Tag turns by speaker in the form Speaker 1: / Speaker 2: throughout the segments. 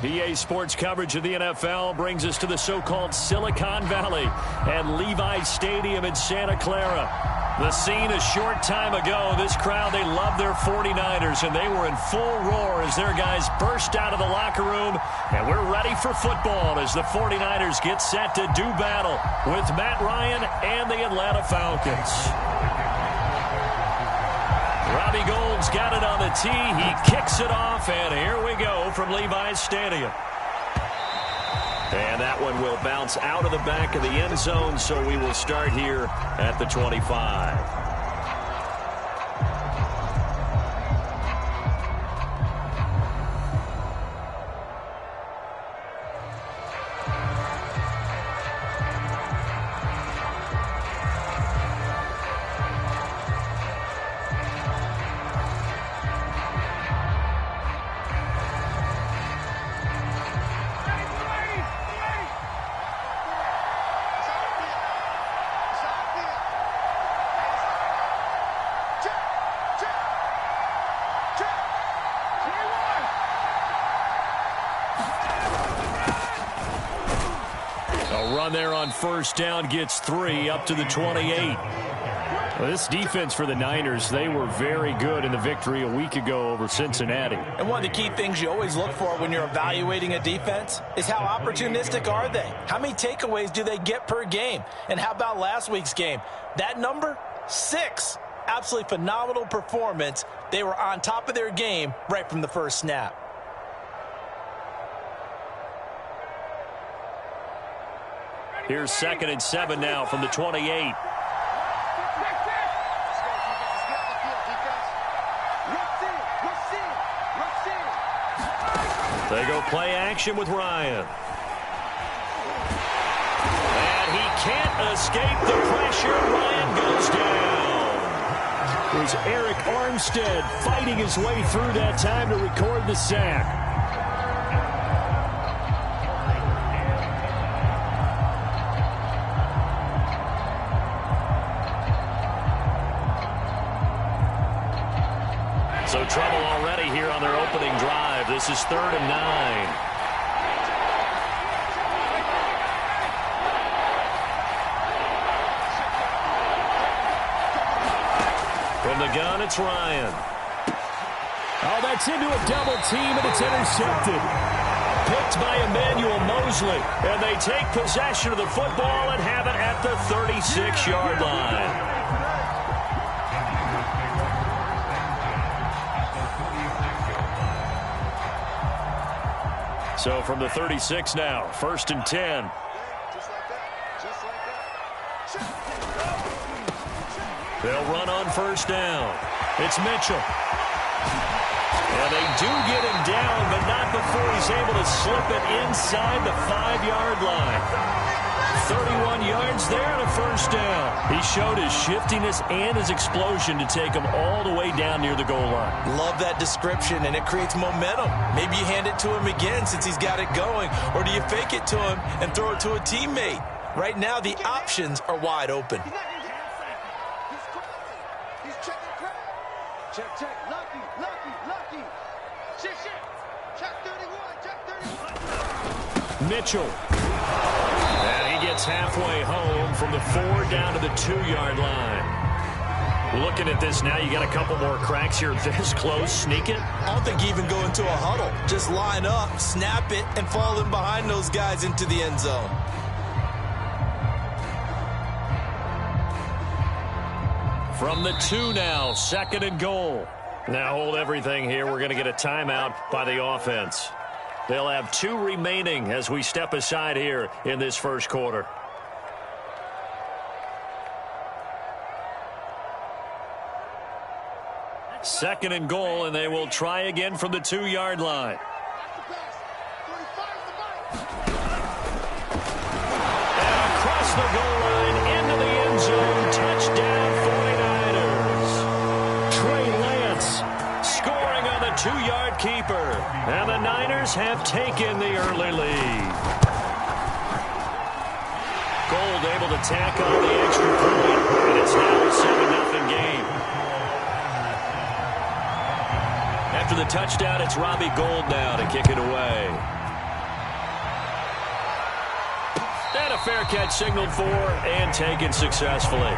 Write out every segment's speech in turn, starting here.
Speaker 1: EA Sports coverage of the NFL brings us to the so-called Silicon Valley and Levi Stadium in Santa Clara. The scene a short time ago, this crowd, they love their 49ers, and they were in full roar as their guys burst out of the locker room, and we're ready for football as the 49ers get set to do battle with Matt Ryan and the Atlanta Falcons. Robbie Gould's got it on the tee. He kicks it off, and here we go from Levi's Stadium. And that one will bounce out of the back of the end zone, so we will start here at the 25. Run there on first down gets 3 up to the 28. Well, this defense for the Niners, they were very good in the victory a week ago over Cincinnati.
Speaker 2: And one of the key things you always look for when you're evaluating a defense is how opportunistic are they? How many takeaways do they get per game? And how about last week's game? That number, 6. Absolutely phenomenal performance. They were on top of their game right from the first snap.
Speaker 1: Here's 2nd and 7 now from the 28. They go play action with Ryan. And he can't escape the pressure. Ryan goes down. It was Eric Armstead fighting his way through that time to record the sack. So trouble already here on their opening drive. This is 3rd and 9. From the gun, it's Ryan.
Speaker 3: Oh, that's into a double team, and it's intercepted.
Speaker 1: Picked by Emmanuel Mosley, and they take possession of the football and have it at the 36-yard line. So from the 36 now, 1st and 10. They'll run on first down. It's Mitchell. And they do get him down, but not before he's able to slip it inside the 5-yard line. 31 yards there and a first down. He showed his shiftiness and his explosion to take him all the way down near the goal line.
Speaker 2: Love that description, and it creates momentum. Maybe you hand it to him again since he's got it going, or do you fake it to him and throw it to a teammate? Right now, the options are wide open.
Speaker 4: Check. Lucky. Check 31.
Speaker 1: Mitchell. And he gets halfway home from the 4 down to the 2-yard line. Looking at this now, you got a couple more cracks here this close. Sneak it.
Speaker 2: I don't think you even go into a huddle. Just line up, snap it, and fall in behind those guys into the end zone.
Speaker 1: From the 2 now, 2nd and goal. Now hold everything here. We're going to get a timeout by the offense. They'll have 2 remaining as we step aside here in this first quarter. Second and goal, and they will try again from the 2-yard line. And across the goal line, into the end zone, touchdown 49ers. Trey Lance scoring on the 2-yard keeper. And the Niners have taken the early lead. Gold able to tack on the extra point, and it's now a 7-0 game. After the touchdown, it's Robbie Gould now to kick it away. fair catch signaled for and taken successfully.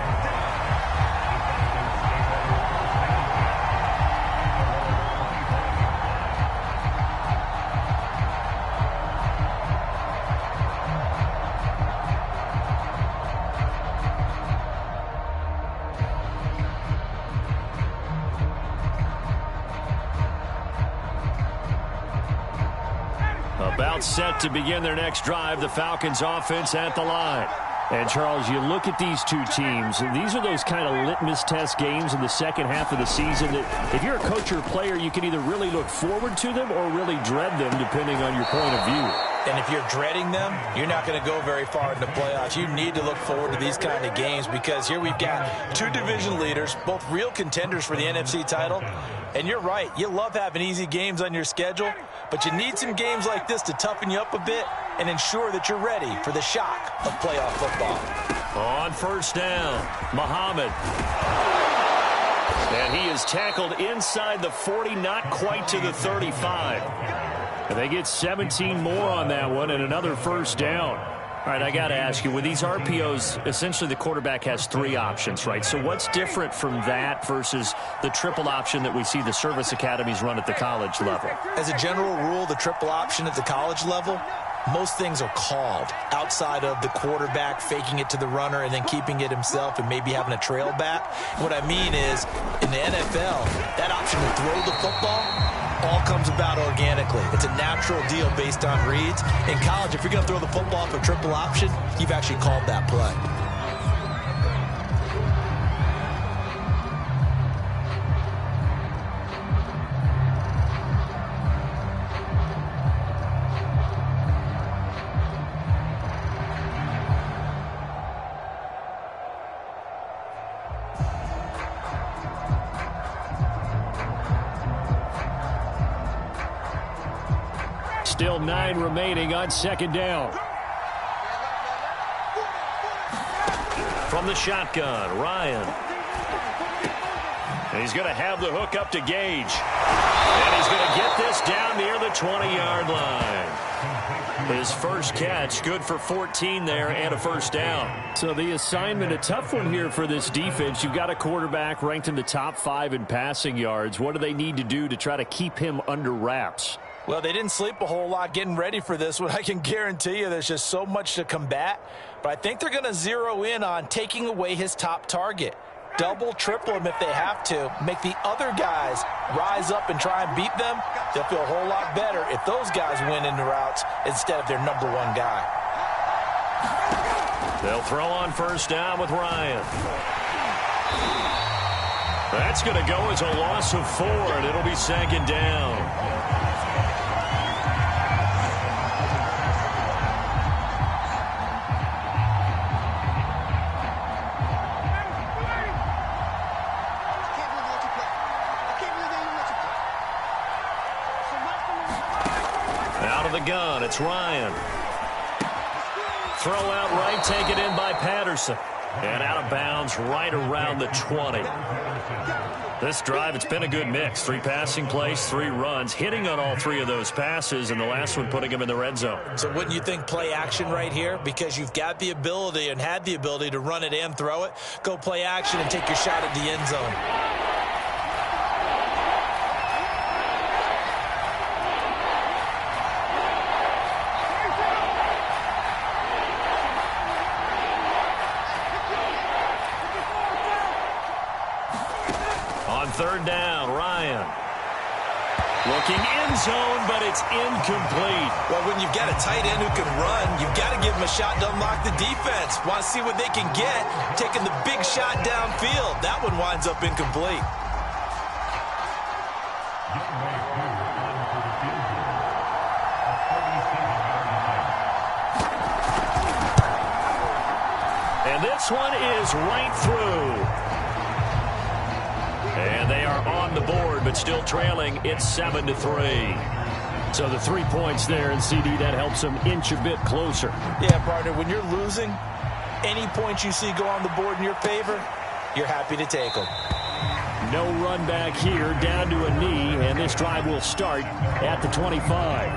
Speaker 1: About set to begin their next drive, the Falcons offense at the line.
Speaker 3: And, Charles, you look at these two teams, and these are those kind of litmus test games in the second half of the season that if you're a coach or a player, you can either really look forward to them or really dread them, depending on your point of view.
Speaker 2: And if you're dreading them, you're not going to go very far in the playoffs. You need to look forward to these kind of games because here we've got two division leaders, both real contenders for the NFC title. And you're right, you love having easy games on your schedule, but you need some games like this to toughen you up a bit and ensure that you're ready for the shock of playoff football.
Speaker 1: On first down, Muhammad. And he is tackled inside the 40, not quite to the 35.
Speaker 3: And they get 17 more on that one and another first down.
Speaker 1: All right, I got to ask you, with these RPOs, essentially the quarterback has three options, right? So what's different from that versus the triple option that we see the service academies run at the college level?
Speaker 2: As a general rule, the triple option at the college level, most things are called outside of the quarterback faking it to the runner and then keeping it himself and maybe having a trail back. What I mean is, in the NFL, that option to throw the football all comes about organically. It's a natural deal based on reads. In college, if you're going to throw the football for triple option, you've actually called that play.
Speaker 3: Still 9 remaining on second down.
Speaker 1: From the shotgun, Ryan. And he's going to have the hook up to Gage. And he's going to get this down near the 20-yard line. His first catch, good for 14 there and a first down.
Speaker 3: So the assignment, a tough one here for this defense. You've got a quarterback ranked in the top 5 in passing yards. What do they need to do to try to keep him under wraps?
Speaker 2: Well, they didn't sleep a whole lot getting ready for this one. I can guarantee you there's just so much to combat. But I think they're going to zero in on taking away his top target. Double, triple him if they have to. Make the other guys rise up and try and beat them. They'll feel a whole lot better if those guys win in the routes instead of their number one guy.
Speaker 1: They'll throw on first down with Ryan. That's going to go as a loss of 4, and it'll be second down. The gun, it's Ryan. Throw out right, taken in by Patterson. And out of bounds right around the 20. This drive, it's been a good mix. 3 passing plays, 3 runs, hitting on all 3 of those passes, and the last one putting him in the red zone.
Speaker 2: So wouldn't you think play action right here? Because you've got the ability and had the ability to run it and throw it. Go play action and take your shot at the end zone.
Speaker 1: Third down, Ryan. Looking end zone, but it's incomplete.
Speaker 2: Well, when you've got a tight end who can run, you've got to give him a shot to unlock the defense. Want to see what they can get, taking the big shot downfield. That one winds up incomplete.
Speaker 1: And this one is right through. And they are on the board, but still trailing. It's 7-3.
Speaker 3: So the 3 points there, and CD, that helps them inch a bit closer.
Speaker 2: Yeah, partner, when you're losing, any points you see go on the board in your favor, you're happy to take them.
Speaker 3: No run back here, down to a knee, and this drive will start at the 25.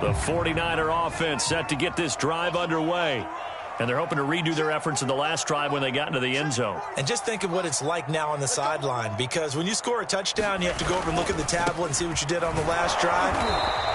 Speaker 1: The 49er offense set to get this drive underway. And they're hoping to redo their efforts in the last drive when they got into the end zone.
Speaker 2: And just think of what it's like now on the sideline, because when you score a touchdown, you have to go over and look at the tablet and see what you did on the last drive.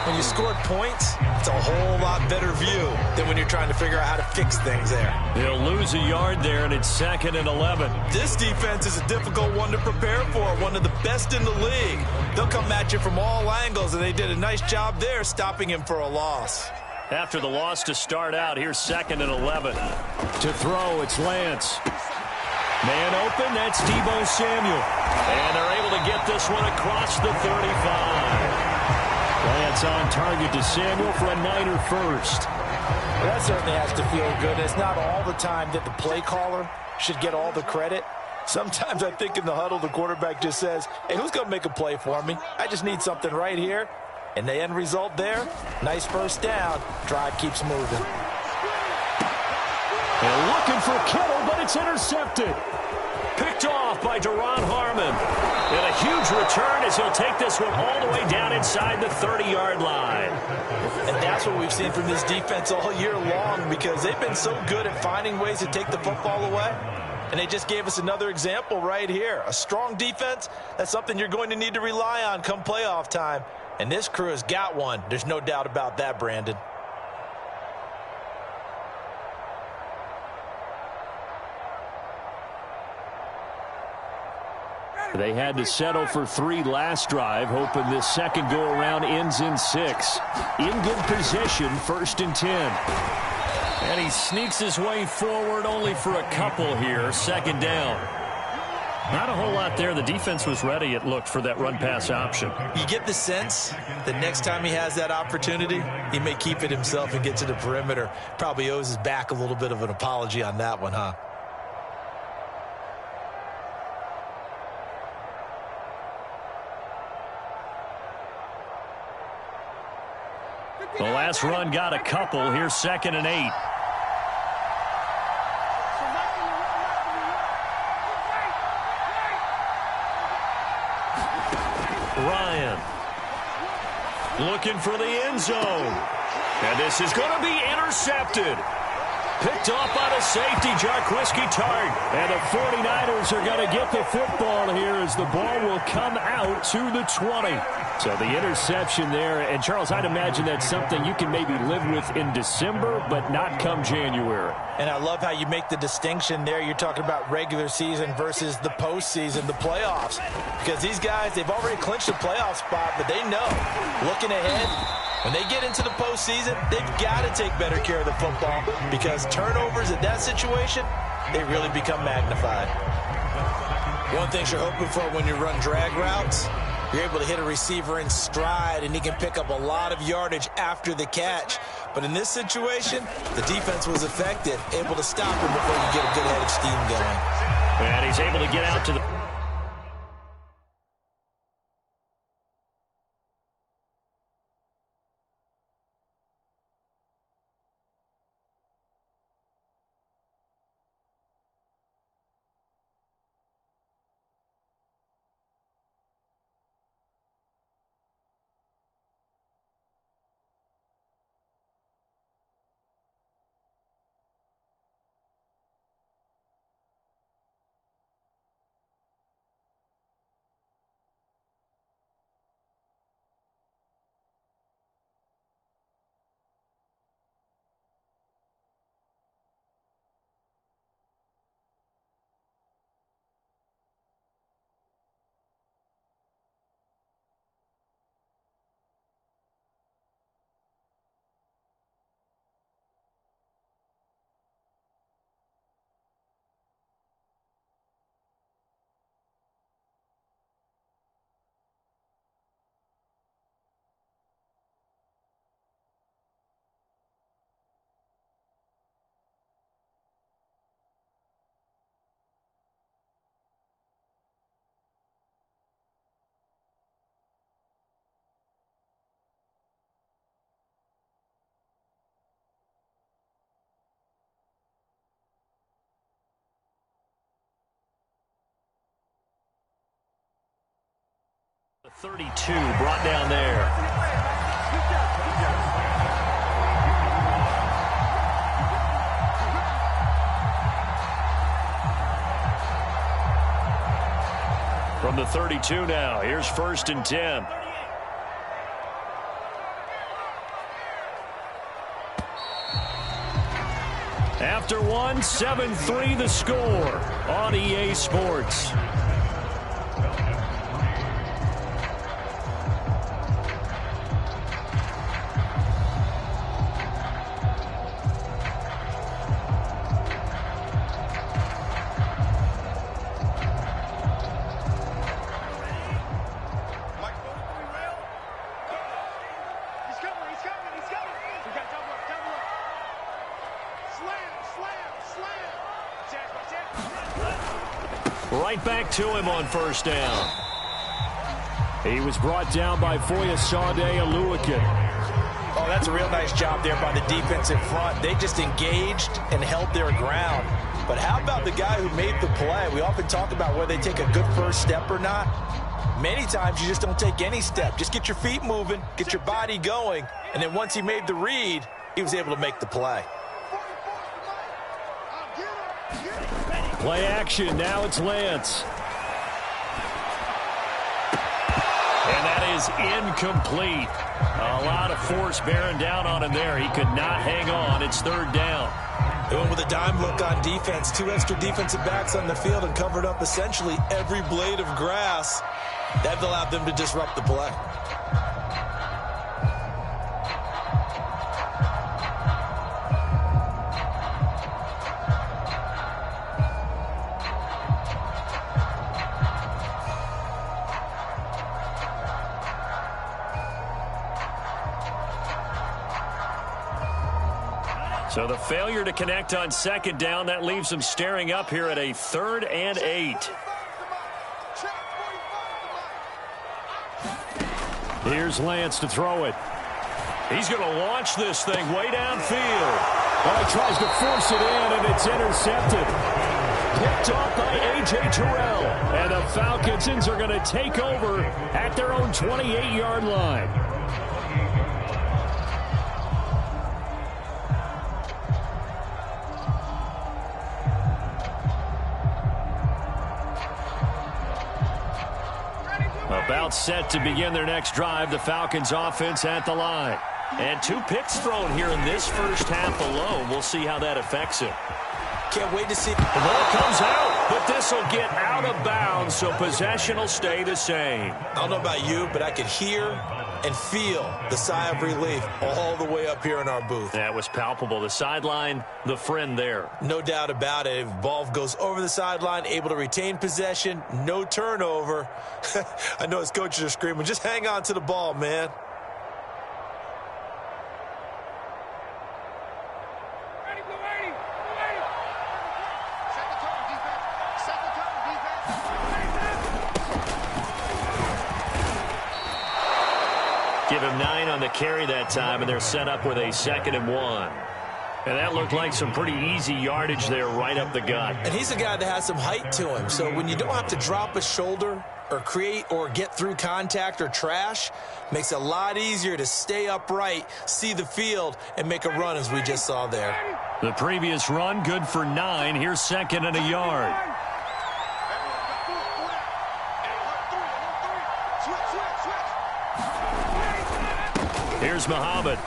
Speaker 2: When you scored points, it's a whole lot better view than when you're trying to figure out how to fix things there.
Speaker 1: He'll lose a yard there, and it's 2nd and 11.
Speaker 2: This defense is a difficult one to prepare for, one of the best in the league. They'll come at you from all angles, and they did a nice job there stopping him for a loss.
Speaker 1: After the loss to start out, here's 2nd and 11. To throw, it's Lance. Man open, that's Deebo Samuel. And they're able to get this one across the 35. Lance on target to Samuel for a Niner first.
Speaker 2: Well, that certainly has to feel good. It's not all the time that the play caller should get all the credit. Sometimes I think in the huddle, the quarterback just says, hey, who's going to make a play for me? I just need something right here. And the end result there, nice first down. Drive keeps moving.
Speaker 1: They're looking for Kittle, but it's intercepted. Picked off by Deron Harmon. And a huge return as he'll take this one all the way down inside the 30-yard line.
Speaker 2: And that's what we've seen from this defense all year long, because they've been so good at finding ways to take the football away. And they just gave us another example right here. A strong defense, that's something you're going to need to rely on come playoff time. And this crew has got one. There's no doubt about that, Brandon.
Speaker 3: They had to settle for 3 last drive, hoping this second go-around ends in 6. In good position, 1st and 10.
Speaker 1: And he sneaks his way forward only for a couple here. 2nd down. Not a whole lot there. The defense was ready, it looked, for that run-pass option.
Speaker 2: You get the sense that next time he has that opportunity, he may keep it himself and get to the perimeter. Probably owes his back a little bit of an apology on that one, huh?
Speaker 1: The last run got a couple. Here's 2nd and 8. Ryan looking for the end zone. And this is going to be intercepted. Picked off by the safety, Jarquiski Tart. And the 49ers are going to get the football here as the ball will come out to the 20.
Speaker 3: So the interception there, and Charles, I'd imagine that's something you can maybe live with in December, but not come January.
Speaker 2: And I love how you make the distinction there. You're talking about regular season versus the postseason, the playoffs. Because these guys, they've already clinched a playoff spot, but they know, looking ahead, when they get into the postseason, they've got to take better care of the football, because turnovers in that situation, they really become magnified. One thing you're hoping for when you run drag routes, you're able to hit a receiver in stride, and he can pick up a lot of yardage after the catch. But in this situation, the defense was effective, able to stop him before you get a good head of steam going.
Speaker 1: And he's able to get out to the... The 32 brought down there. From the 32 now, here's 1st and 10. After one, 7-3 the score on EA Sports. Right back to him on 1st down. He was brought down by Foyesade Oluwakin.
Speaker 2: Oh, that's a real nice job there by the defensive front. They just engaged and held their ground. But how about the guy who made the play? We often talk about whether they take a good first step or not. Many times you just don't take any step. Just get your feet moving, get your body going, and then once he made the read, he was able to make the play.
Speaker 3: Play action. Now it's Lance.
Speaker 1: And that is incomplete. A lot of force bearing down on him there. He could not hang on. It's 3rd down.
Speaker 2: Going with a dime look on defense. 2 extra defensive backs on the field and covered up essentially every blade of grass. That allowed them to disrupt the play.
Speaker 1: So the failure to connect on 2nd down, that leaves them staring up here at a 3rd and 8.
Speaker 3: Here's Lance to throw it.
Speaker 1: He's going to launch this thing way downfield.
Speaker 3: Oh, he tries to force it in, and it's intercepted. Picked off by A.J. Terrell. And the Falcons are going to take over at their own 28-yard line.
Speaker 1: About set to begin their next drive, the Falcons offense at the line. And 2 picks thrown here in this first half alone. We'll see how that affects him.
Speaker 2: Can't wait to see.
Speaker 1: The ball comes out, but this will get out of bounds, so possession will stay the same.
Speaker 2: I don't know about you, but I could hear and feel the sigh of relief all the way up here in our booth.
Speaker 1: That was palpable. The sideline, the friend there.
Speaker 2: No doubt about it. If ball goes over the sideline, able to retain possession, no turnover. I know his coaches are screaming, just hang on to the ball, man.
Speaker 1: Give him 9 on the carry that time, and they're set up with a 2nd and 1. And that looked like some pretty easy yardage there right up the gut.
Speaker 2: And he's a guy that has some height to him. So when you don't have to drop a shoulder or create or get through contact or trash, makes it a lot easier to stay upright, see the field, and make a run as we just saw there.
Speaker 1: The previous run, good for 9. Here's 2nd and a yard. Here's Muhammad.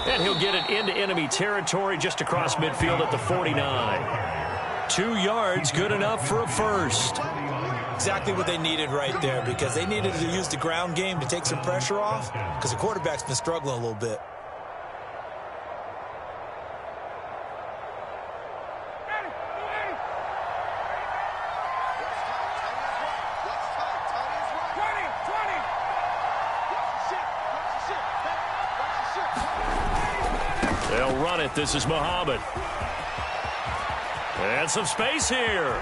Speaker 1: And he'll get it into enemy territory just across midfield at the 49. 2 yards, good enough for a first.
Speaker 2: Exactly what they needed right there, because they needed to use the ground game to take some pressure off, because the quarterback's been struggling a little bit.
Speaker 1: They'll run it. This is Muhammad. And some space here.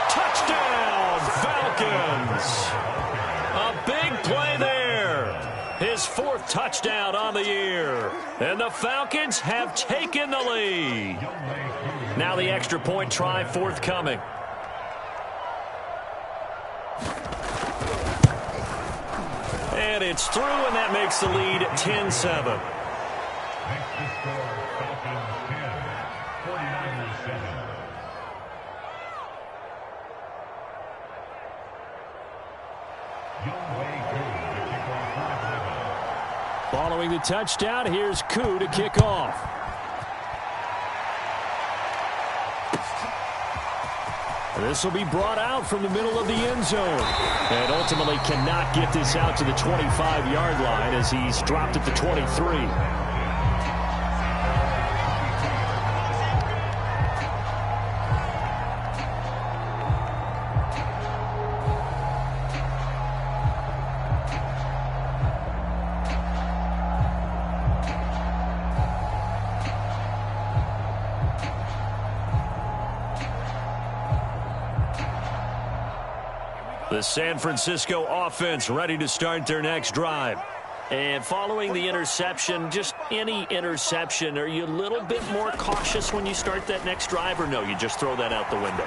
Speaker 1: Touchdown, Falcons. A big play there. His 4th touchdown on the year. And the Falcons have taken the lead. Now the extra point try forthcoming. And it's through, and that makes the lead 10-7.
Speaker 3: Following the touchdown, here's Koo to kick off. This will be brought out from the middle of the end zone. And ultimately cannot get this out to the 25-yard line as he's dropped at the 23.
Speaker 1: The San Francisco offense ready to start their next drive.
Speaker 3: And following the interception, just any interception, are you a little bit more cautious when you start that next drive, or no, you just throw that out the window?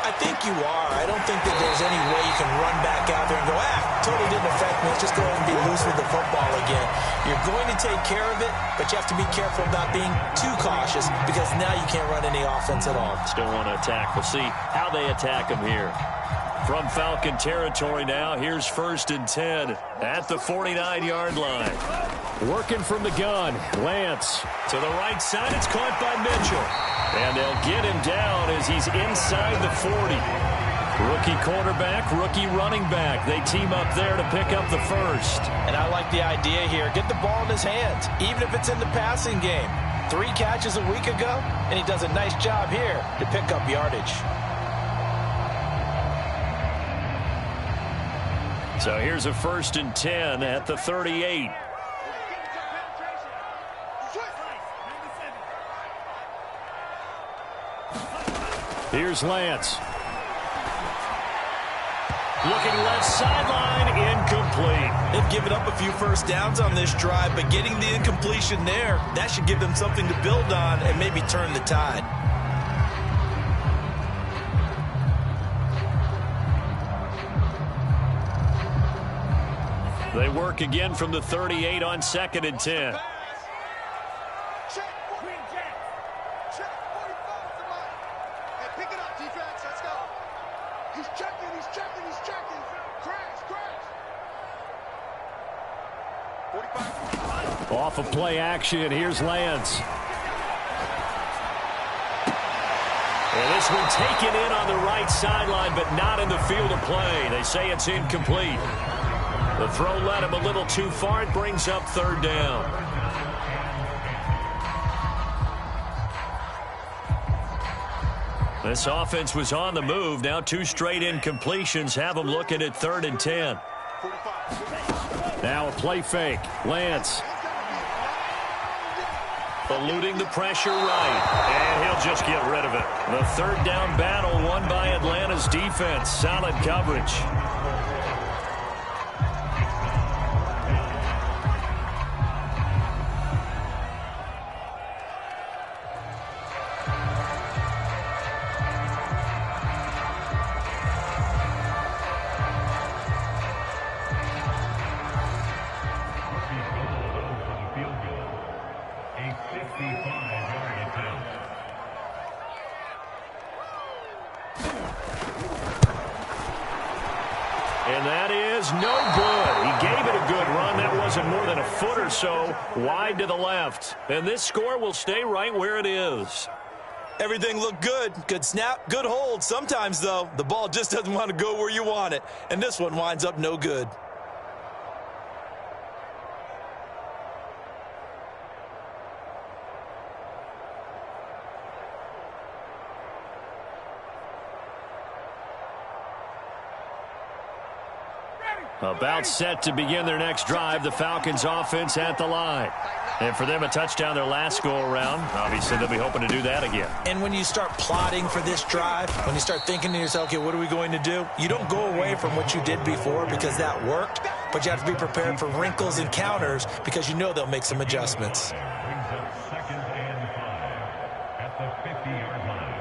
Speaker 2: I think you are. I don't think that there's any way you can run back out there and go, totally didn't affect me. Let's just go ahead and be loose with the football again. You're going to take care of it, but you have to be careful about being too cautious because now you can't run any offense at all.
Speaker 3: Still want to attack. We'll see how they attack him here.
Speaker 1: From Falcon territory now, here's 1st and 10 at the 49-yard line.
Speaker 3: Working from the gun, Lance.
Speaker 1: To the right side, it's caught by Mitchell. And they'll get him down as he's inside the 40. Rookie quarterback, rookie running back. They team up there to pick up the first.
Speaker 2: And I like the idea here. Get the ball in his hands, even if it's in the passing game. 3 catches a week ago, and he does a nice job here to pick up yardage.
Speaker 1: So here's a 1st and 10 at the 38.
Speaker 3: Here's Lance.
Speaker 1: Looking left sideline, incomplete.
Speaker 2: They've given up a few first downs on this drive, but getting the incompletion there, that should give them something to build on and maybe turn the tide.
Speaker 1: They work again from the 38 on 2nd and 10.
Speaker 3: Off of play action, here's Lance.
Speaker 1: And this one taken in on the right sideline, but not in the field of play. They say it's incomplete. The throw led him a little too far. It brings up 3rd down. This offense was on the move. Now 2 straight incompletions have them looking at 3rd and 10.
Speaker 3: Now a play fake. Lance.
Speaker 1: Eluding the pressure right. And he'll just get rid of it. The 3rd down battle won by Atlanta's defense. Solid coverage. And that is no good. He gave it a good run. That wasn't more than a foot or so wide to the left. And this score will stay right where it is.
Speaker 2: Everything looked good. Good snap, good hold. Sometimes, though, the ball just doesn't want to go where you want it. And this one winds up no good.
Speaker 1: About set to begin their next drive, the Falcons offense at the line. And for them, a touchdown their last go-around. Obviously, they'll be hoping to do that again.
Speaker 2: And when you start plotting for this drive, when you start thinking to yourself, okay, what are we going to do? You don't go away from what you did before because that worked, but you have to be prepared for wrinkles and counters because you know they'll make some adjustments.
Speaker 5: Brings up 2nd and 5 at the 50-yard line.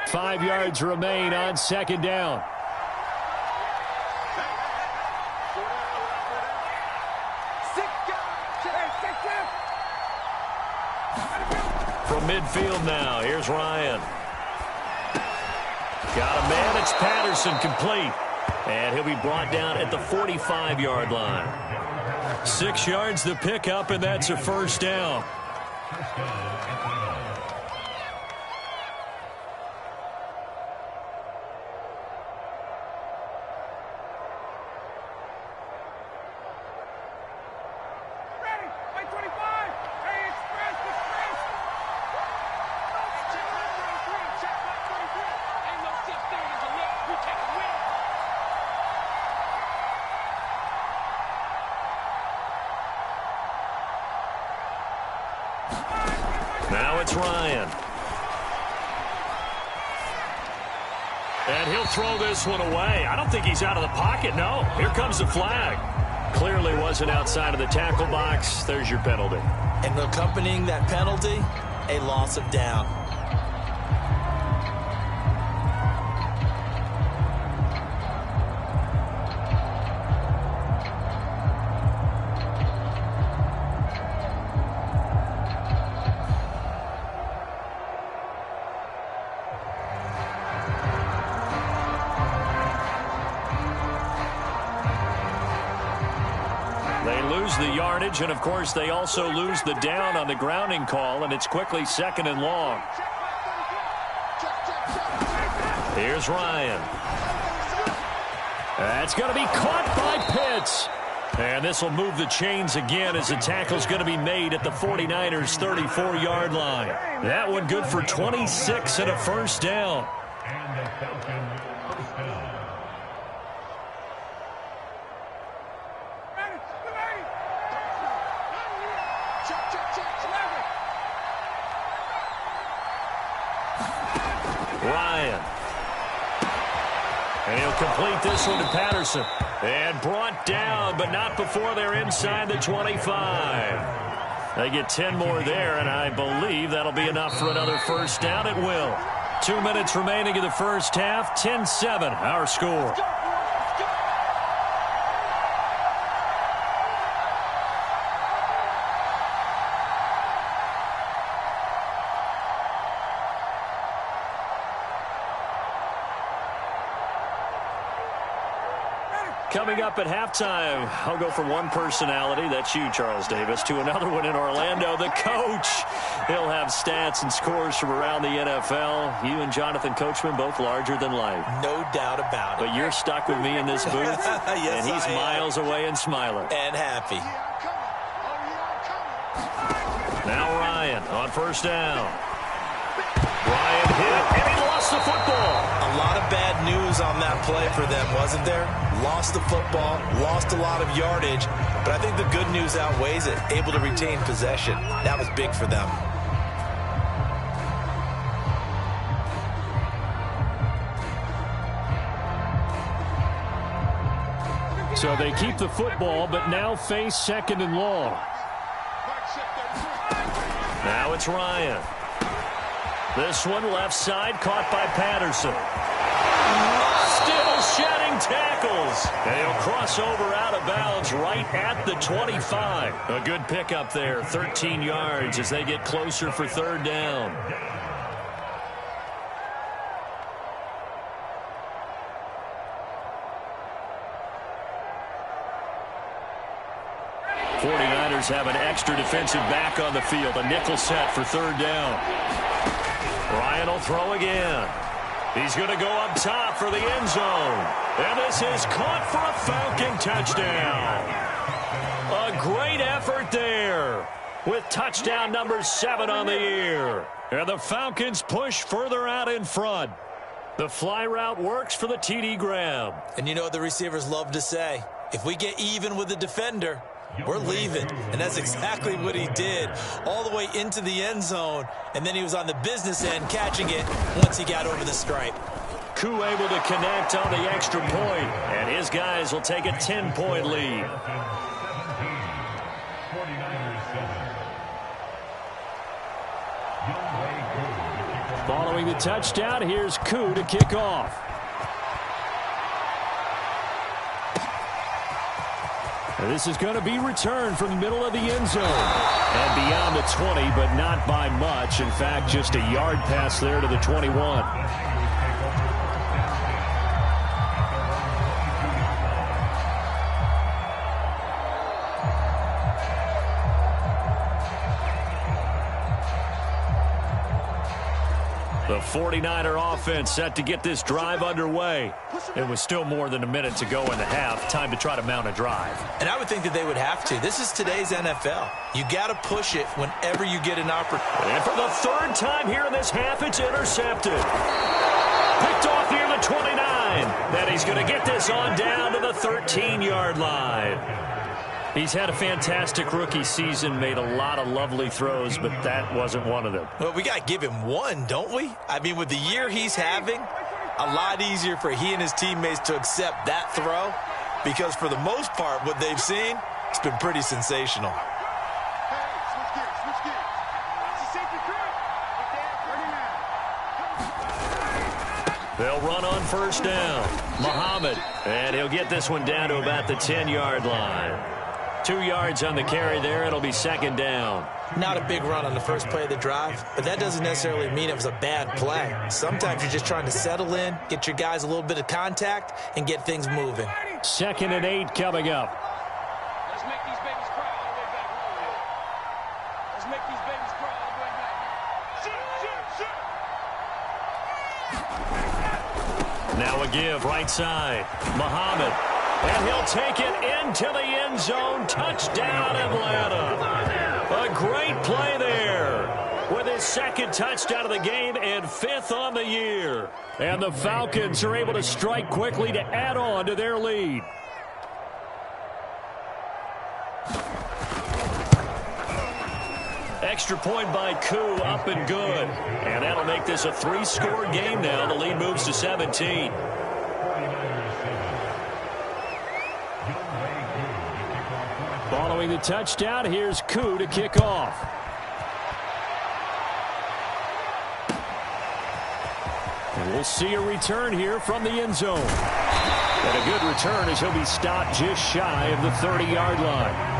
Speaker 3: Five yards remain on 2nd down.
Speaker 1: midfield now. Here's Ryan. Got a man. It's Patterson, complete. And he'll be brought down at the 45-yard line. 6 yards the pickup, and that's a first down. Now it's Ryan. And he'll throw this one away. I don't think he's out of the pocket, no. Here comes the flag. Clearly wasn't outside of the tackle box. There's your penalty.
Speaker 2: And accompanying that penalty, a loss of down.
Speaker 1: They lose the yardage, and, of course, they also lose the down on the grounding call, and it's quickly 2nd and long. Here's Ryan. That's going to be caught by Pitts. And this will move the chains again as the tackle's going to be made at the 49ers' 34-yard line. That one good for 26 and a first down.
Speaker 5: And the Falcons first down.
Speaker 1: Ryan. And he'll complete this one to Patterson. And brought down, but not before they're inside the 25. They get 10 more there, and I believe that'll be enough for another first down. It will. 2 minutes remaining in the first half. 10-7, our score. Coming up at halftime, I'll go from one personality, that's you, Charles Davis, to another one in Orlando, the coach. He'll have stats and scores from around the NFL. You and Jonathan Coachman, both larger than life.
Speaker 2: No doubt about it.
Speaker 1: But you're stuck with me in this booth,
Speaker 2: yes,
Speaker 1: and he's miles away and smiling.
Speaker 2: And happy.
Speaker 1: Now Ryan on first down. Ryan hit, and he lost the football.
Speaker 2: A lot of bad news on that play for them, wasn't there? Lost the football, lost a lot of yardage, but I think the good news outweighs it. Able to retain possession. That was big for them.
Speaker 3: So they keep the football, but now face 2nd and long.
Speaker 1: Now it's Ryan. This one left side, caught by Patterson. Still shedding tackles. And he'll cross over out of bounds right at the 25. A good pickup there, 13 yards as they get closer for third down. '49ers have an extra defensive back on the field. A nickel set for third down. Ryan will throw again. He's going to go up top for the end zone. And this is caught for a Falcon touchdown. A great effort there with touchdown number 7 on the year. And the Falcons push further out in front. The fly route works for the TD grab.
Speaker 2: And you know what the receivers love to say? If we get even with the defender, we're leaving. And that's exactly what he did, all the way into the end zone. And then he was on the business end catching it once he got over the stripe.
Speaker 1: Koo able to connect on the extra point, and his guys will take a 10-point lead.
Speaker 5: 17, 49ers 7.
Speaker 3: Following the touchdown, here's Koo to kick off. And this is going to be returned from the middle of the end zone. And beyond the 20, but not by much. In fact, just a yard pass there to the 21. The 49er offense set to get this drive underway. It was still more than a minute to go in the half. Time to try to mount a drive.
Speaker 2: And I would think that they would have to. This is today's NFL. You got to push it whenever you get an opportunity.
Speaker 1: And for the third time here in this half, it's intercepted. Picked off near the 29. Then he's going to get this on down to the 13-yard line. He's had a fantastic rookie season, made a lot of lovely throws, but that wasn't one of them.
Speaker 2: Well, we got to give him one, don't we? I mean, with the year he's having, a lot easier for he and his teammates to accept that throw because for the most part, what they've seen, it's been pretty sensational.
Speaker 1: They'll run on first down. Muhammad, and he'll get this one down to about the 10-yard line. 2 yards on the carry there. It'll be second down.
Speaker 2: Not a big run on the first play of the drive, but that doesn't necessarily mean it was a bad play. Sometimes you're just trying to settle in, get your guys a little bit of contact, and get things moving.
Speaker 3: 2nd and 8 coming up.
Speaker 4: Let's make these babies cry all the way back home. Let's make these babies cry all the way back.
Speaker 1: Now a give, right side. Muhammad. And he'll take it into the end zone. Touchdown, Atlanta. A great play there with his second touchdown of the game and 5th on the year. And the Falcons are able to strike quickly to add on to their lead. Extra point by Koo, up and good. And that'll make this a 3-score game now. The lead moves to 17.
Speaker 3: Following the touchdown, here's Koo to kick off. And we'll see a return here from the end zone. And a good return as he'll be stopped just shy of the 30-yard line.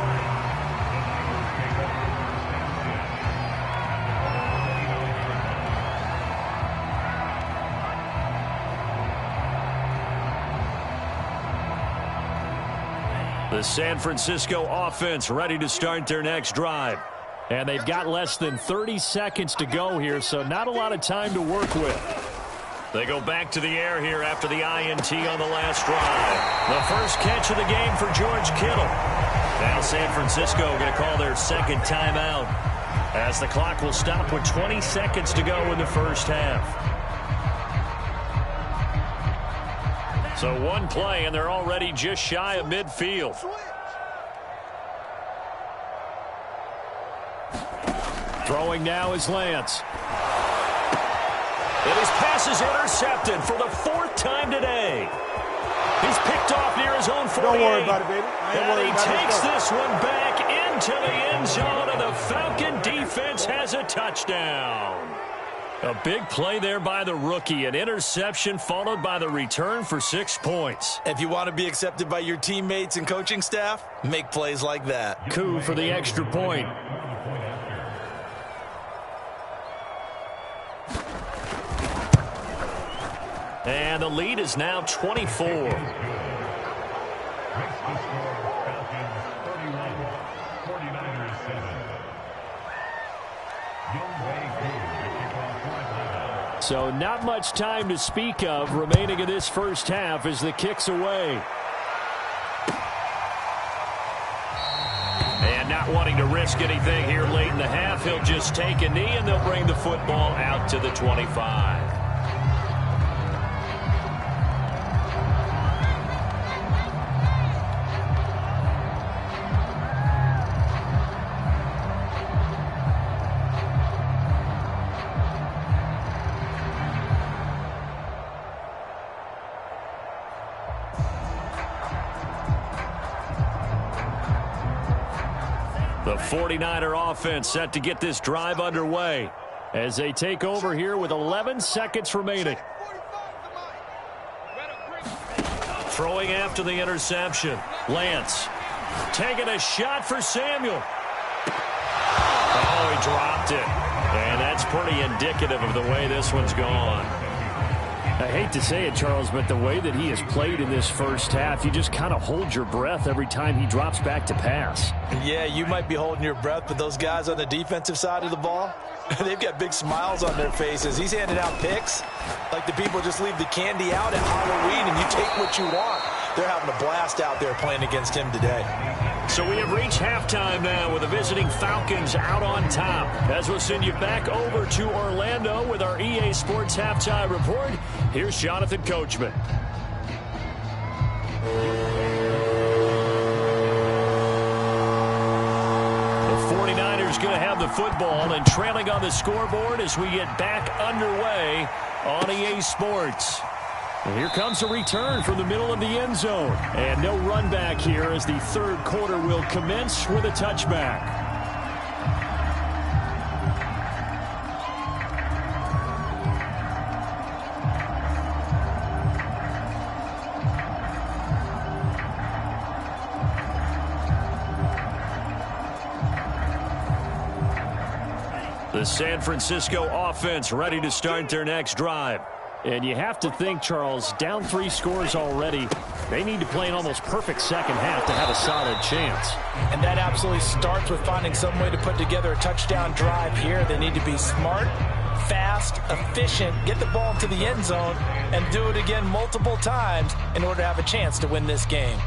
Speaker 1: The San Francisco offense ready to start their next drive.
Speaker 3: And they've got less than 30 seconds to go here, so not a lot of time to work with.
Speaker 1: They go back to the air here after the INT on the last drive. The first catch of the game for George Kittle. Now San Francisco going to call their second timeout as the clock will stop with 20 seconds to go in the first half. So one play, and they're already just shy of midfield.
Speaker 3: Throwing now is Lance.
Speaker 1: And his pass is intercepted for the 4th time today. He's picked off near his own 48.
Speaker 6: Don't worry about it, baby.
Speaker 1: And he takes this one back into the end zone, and the Falcon defense has a touchdown. A big play there by the rookie. An interception followed by the return for 6 points.
Speaker 2: If you want to be accepted by your teammates and coaching staff, make plays like that.
Speaker 3: Koo for the extra point.
Speaker 1: And the lead is now 24.
Speaker 3: So not much time to speak of remaining in this first half as the kick's away.
Speaker 1: And not wanting to risk anything here late in the half, he'll just take a knee and they'll bring the football out to the 25. The 49er offense set to get this drive underway as they take over here with 11 seconds remaining. Throwing after the interception. Lance. Taking a shot for Samuel. Oh, he dropped it. And that's pretty indicative of the way this one's gone.
Speaker 3: I hate to say it, Charles, but the way that he has played in this first half, you just kind of hold your breath every time he drops back to pass.
Speaker 2: Yeah, you might be holding your breath, but those guys on the defensive side of the ball, they've got big smiles on their faces. He's handing out picks like the people just leave the candy out at Halloween and you take what you want. They're having a blast out there playing against him today.
Speaker 1: So we have reached halftime now with the visiting Falcons out on top. As we'll send you back over to Orlando with our EA Sports Halftime Report, here's Jonathan Coachman. The 49ers going to have the football and trailing on the scoreboard as we get back underway on EA Sports. And here comes a return from the middle of the end zone. And no run back here as the third quarter will commence with a touchback. The San Francisco offense ready to start their next drive.
Speaker 3: And you have to think, Charles, down 3 scores already. They need to play an almost perfect second half to have a solid chance.
Speaker 2: And that absolutely starts with finding some way to put together a touchdown drive here. They need to be smart, fast, efficient, get the ball into the end zone, and do it again multiple times in order to have a chance to win this game.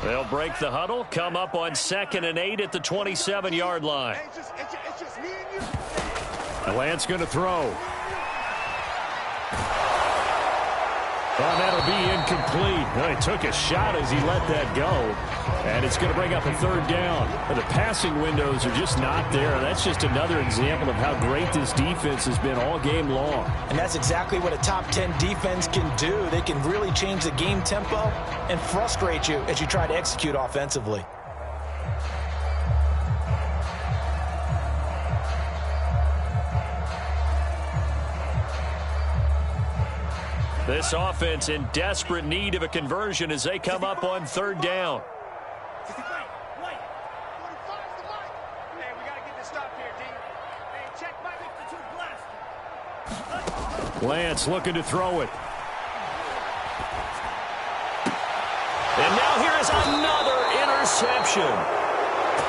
Speaker 1: They'll break the huddle, come up on 2nd and 8 at the 27-yard line.
Speaker 3: Lance going to throw. Oh, that'll be incomplete. Well, he took a shot as he let that go. And it's going to bring up a 3rd down. But the passing windows are just not there. That's just another example of how great this defense has been all game long.
Speaker 2: And that's exactly what a top 10 defense can do. They can really change the game tempo and frustrate you as you try to execute offensively.
Speaker 1: This offense in desperate need of a conversion as they come up on 3rd down.
Speaker 3: Lance looking to throw it.
Speaker 1: And now here is another interception.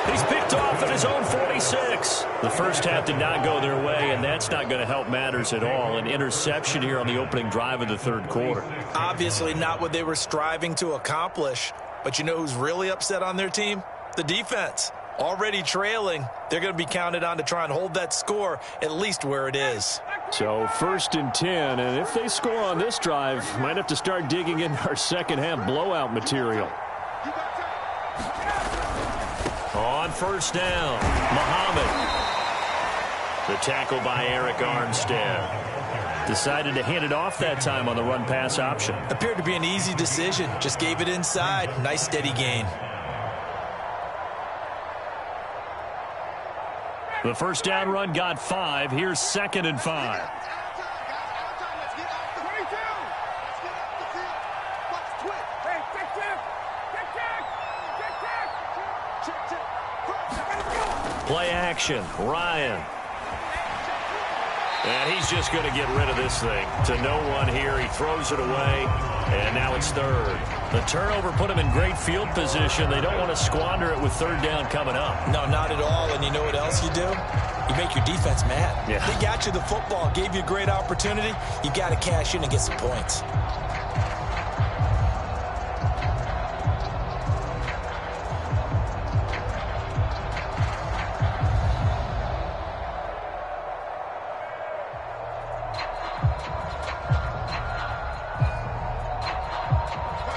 Speaker 1: He's picked off at his own 46. The first half did not go their way, and that's not going to help matters at all. An interception here on the opening drive of the 3rd quarter.
Speaker 2: Obviously not what they were striving to accomplish. But you know who's really upset on their team? The defense. Already trailing, they're going to be counted on to try and hold that score at least where it is.
Speaker 3: So 1st and 10, and if they score on this drive, might have to start digging in our second half blowout material.
Speaker 1: On 1st down, Muhammad. The tackle by Eric Armstead. Decided to hand it off that time on the run-pass option.
Speaker 2: Appeared to be an easy decision. Just gave it inside. Nice steady gain.
Speaker 1: The 1st down run got 5. Here's 2nd and 5. Play action, Ryan. And he's just going to get rid of this thing. To no one here, he throws it away, and now it's 3rd. The turnover put him in great field position. They don't want to squander it with 3rd down coming up.
Speaker 2: No, not at all. And you know what else you do? You make your defense mad.
Speaker 1: Yeah.
Speaker 2: They got you the football, gave you a great opportunity. You got to cash in and get some points.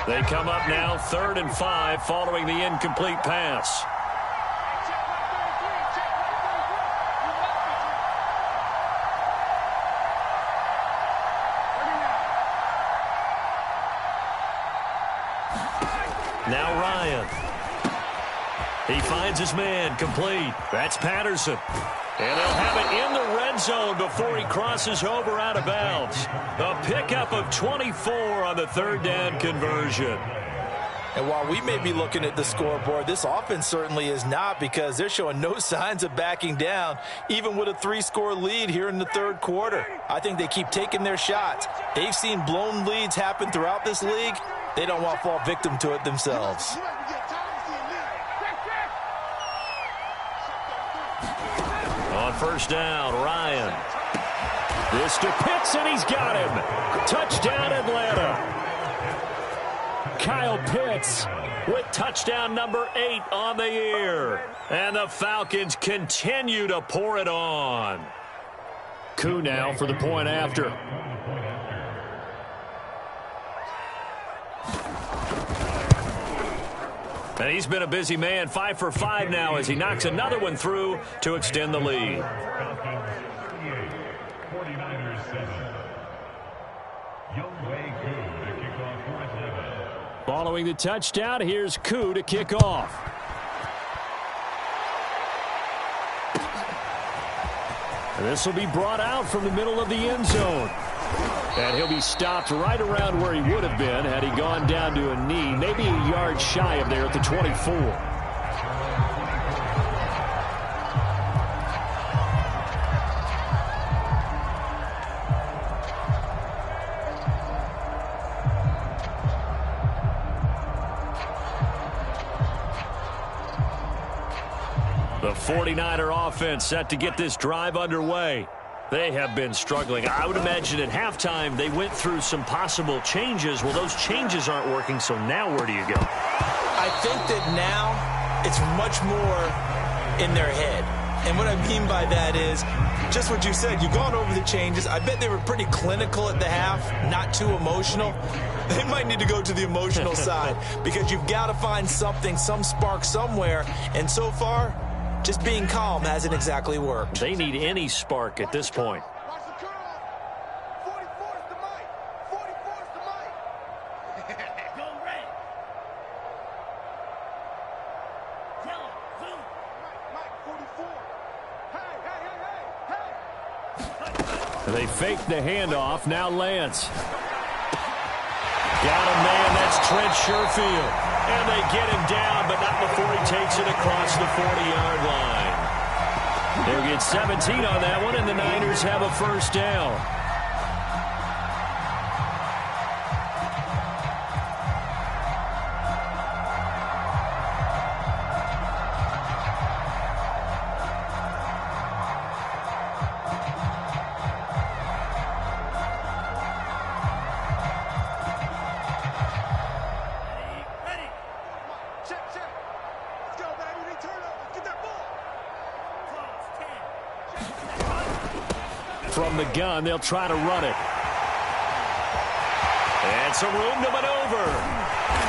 Speaker 1: They come up now 3rd and 5 following the incomplete pass. Now Ryan. He finds his man complete. That's Patterson. And they'll have it in the red zone before he crosses over out of bounds. A pickup of 24 on the third down conversion.
Speaker 2: And while we may be looking at the scoreboard, this offense certainly is not, because they're showing no signs of backing down, even with a 3-score lead here in the third quarter. I think they keep taking their shots. They've seen blown leads happen throughout this league. They don't want to fall victim to it themselves.
Speaker 1: On first down, Ryan. This to Pitts, and he's got him. Touchdown, Atlanta. Kyle Pitts with touchdown number 8 on the year. And the Falcons continue to pour it on. Koo now for the point after. And he's been a busy man, 5 for 5 now as he knocks another one through to extend the lead.
Speaker 5: 49ers 7.
Speaker 3: Following the touchdown, here's Koo to kick off. And this will be brought out from the middle of the end zone. And he'll be stopped right around where he would have been had he gone down to a knee, maybe a yard shy of there at the 24. The 49er offense set to get this drive underway. They have been struggling. I would imagine at halftime they went through some possible changes. Well, those changes aren't working, so now where do you go?
Speaker 2: I think that now it's much more in their head. And what I mean by that is just what you said. You've gone over the changes. I bet they were pretty clinical at the half, not too emotional. They might need to go to the emotional side, because you've got to find something, some spark somewhere. And so far, just being calm hasn't exactly worked.
Speaker 1: They need any spark at this point. They fake the handoff. Now Lance. Got him, man. That's Trent Sherfield. And they get him down, but not before he takes it across the 40-yard line. They'll get 17 on that one, and the Niners have a first down. From the gun, they'll try to run it. And some room to maneuver.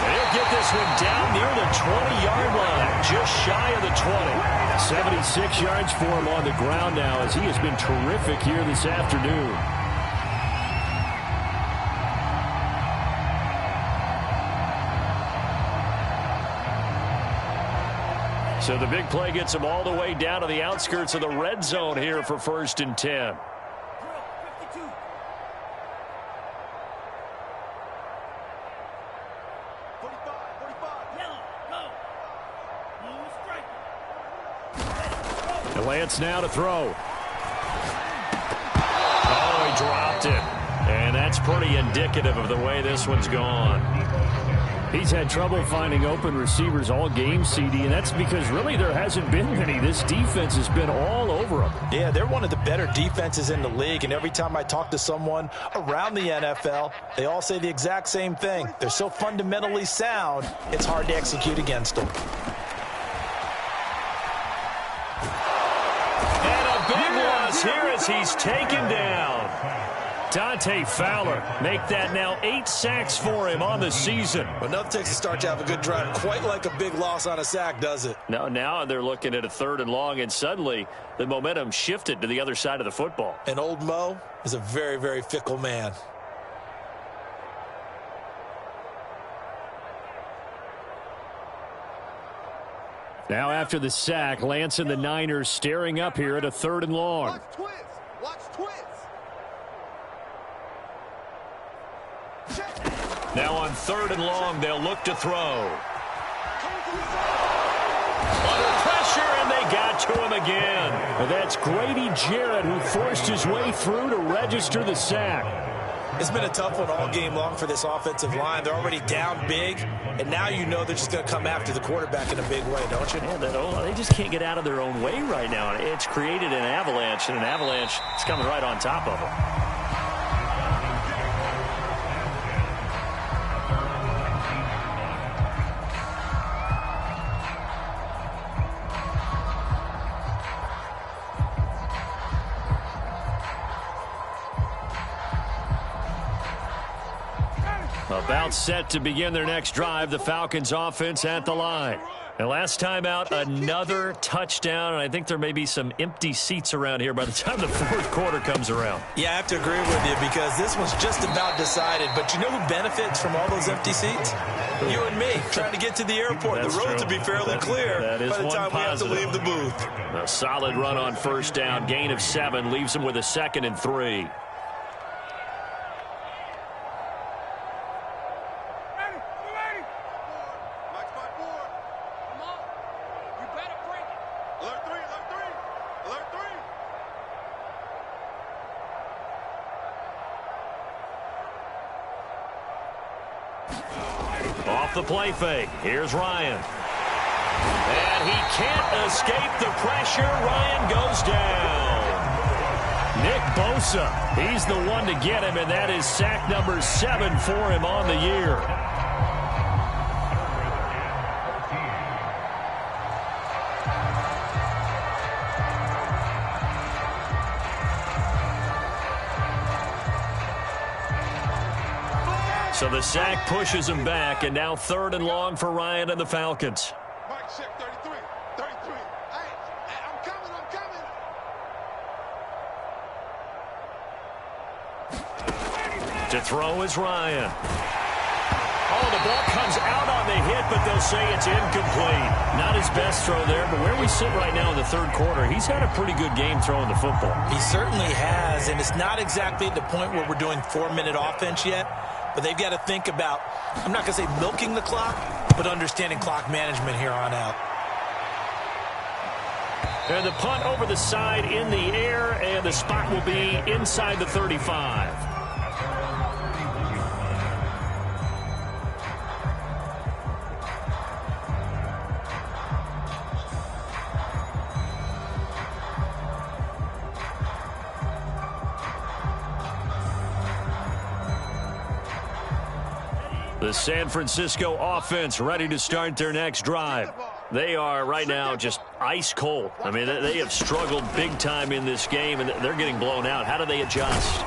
Speaker 1: They'll get this one down near the 20-yard line, just shy of the 20. 76 yards for him on the ground now, as he has been terrific here this afternoon. So the big play gets him all the way down to the outskirts of the red zone here for 1st and 10. Lance now to throw. Oh, he dropped it. And that's pretty indicative of the way this one's gone. He's had trouble finding open receivers all game, CD, and that's because really there hasn't been many. This defense has been all over them.
Speaker 2: Yeah, they're one of the better defenses in the league, and every time I talk to someone around the NFL, they all say the exact same thing. They're so fundamentally sound, it's hard to execute against them.
Speaker 1: Here as he's taken down. Dante Fowler make that now 8 sacks for him on the season.
Speaker 2: Enough takes a start to have a good drive. Quite like a big loss on a sack, does it?
Speaker 1: No, now they're looking at a 3rd and long, and suddenly the momentum shifted to the other side of the football.
Speaker 2: And old Mo is a very, very fickle man.
Speaker 3: Now after the sack, Lance and the Niners staring up here at a 3rd and long.
Speaker 6: Watch twins. Watch twins.
Speaker 1: Now on 3rd and long, they'll look to throw. Under pressure, and they got to him again.
Speaker 3: And that's Grady Jarrett who forced his way through to register the sack.
Speaker 2: It's been a tough one all game long for this offensive line. They're already down big, and now you know they're just going to come after the quarterback in a big way, don't you?
Speaker 1: Yeah, they just can't get out of their own way right now. It's created an avalanche, and an avalanche is coming right on top of them. About set to begin their next drive, the Falcons offense at the line. And last time out, another touchdown, and I think there may be some empty seats around here by the time the 4th quarter comes around.
Speaker 2: Yeah, I have to agree with you because this one's just about decided. But you know who benefits from all those empty seats? You and me, trying to get to the airport.
Speaker 1: That's
Speaker 2: the road
Speaker 1: true.
Speaker 2: to be fairly clear
Speaker 1: that is
Speaker 2: by the time we have to
Speaker 1: positive.
Speaker 2: leave the booth.
Speaker 1: A solid run on 1st down, gain of 7, leaves them with a 2nd and 3. Off the play fake. Here's Ryan. And he can't escape the pressure. Ryan goes down. Nick Bosa, he's the one to get him, and that is sack number 7 for him on the year. So the sack pushes him back, and now 3rd and long for Ryan and the Falcons.
Speaker 6: Mike, check 33. 33. Hey, I'm coming.
Speaker 1: To throw is Ryan. Oh, the ball comes out on the hit, but they'll say it's incomplete. Not his best throw there, but where we sit right now in the 3rd quarter, he's had a pretty good game throwing the football.
Speaker 2: He certainly has, and it's not exactly at the point where we're doing 4-minute offense yet. But they've got to think about, I'm not going to say milking the clock, but understanding clock management here on out.
Speaker 1: And the punt over the side in the air, and the spot will be inside the 35. The San Francisco offense ready to start their next drive. They are right now just ice cold. I mean, they have struggled big time in this game, and they're getting blown out. How do they adjust?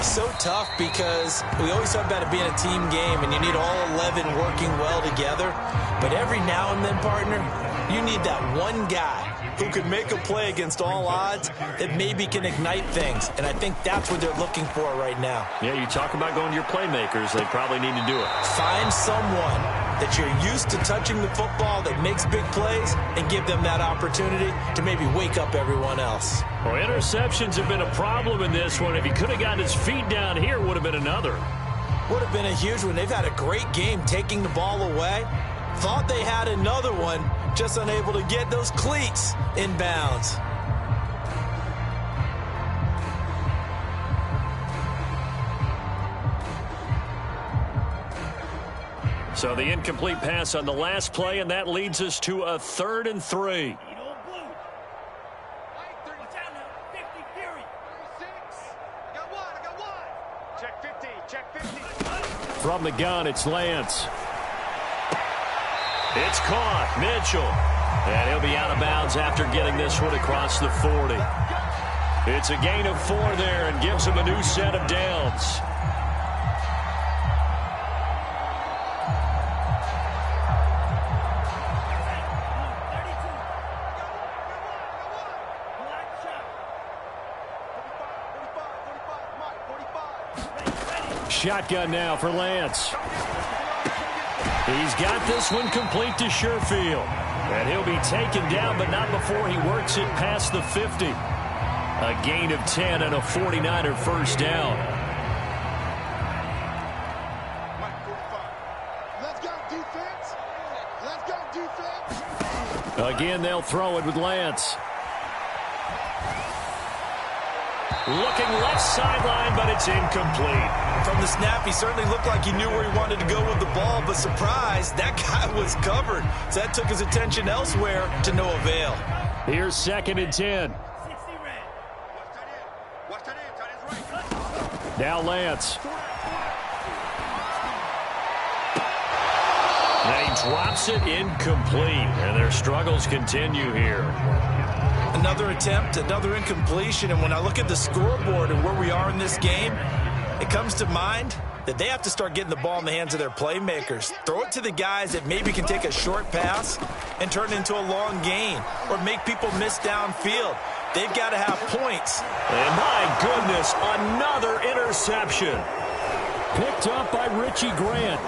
Speaker 2: So tough because we always talk about it being a team game, and you need all 11 working well together. But every now and then, partner, you need that one guy who can make a play against all odds that maybe can ignite things. And I think that's what they're looking for right now.
Speaker 1: Yeah, you talk about going to your playmakers. They probably need to do it.
Speaker 2: Find someone that you're used to touching the football that makes big plays and give them that opportunity to maybe wake up everyone else.
Speaker 1: Well, interceptions have been a problem in this one. If he could have gotten his feet down here, would have been another.
Speaker 2: Would have been a huge one. They've had a great game taking the ball away. Thought they had another one, just unable to get those cleats in bounds.
Speaker 1: So the incomplete pass on the last play, and that leads us to a 3rd and 3.
Speaker 6: Check 50. Check 50.
Speaker 3: From the gun, it's Lance.
Speaker 1: It's caught. Mitchell. And he'll be out of bounds after getting this one across the 40. It's a gain of 4 there and gives him a new set of downs.
Speaker 3: Shotgun now for Lance.
Speaker 1: He's got this one complete to Sherfield. And he'll be taken down, but not before he works it past the 50. A gain of 10 and a 49er first down.
Speaker 6: Let's go, defense. Let's go, defense.
Speaker 1: Again, they'll throw it with Lance. Looking left sideline, but it's incomplete.
Speaker 2: From the snap, he certainly looked like he knew where he wanted to go with the ball, but surprise, that guy was covered. So that took his attention elsewhere to no avail.
Speaker 1: Here's 2nd and 10. Now Lance. And he drops it incomplete, and their struggles continue here.
Speaker 2: Another attempt, another incompletion, and when I look at the scoreboard and where we are in this game, it comes to mind that they have to start getting the ball in the hands of their playmakers. Throw it to the guys that maybe can take a short pass and turn it into a long gain or make people miss downfield. They've got to have points.
Speaker 1: And my goodness, another interception. Picked up by Richie Grant.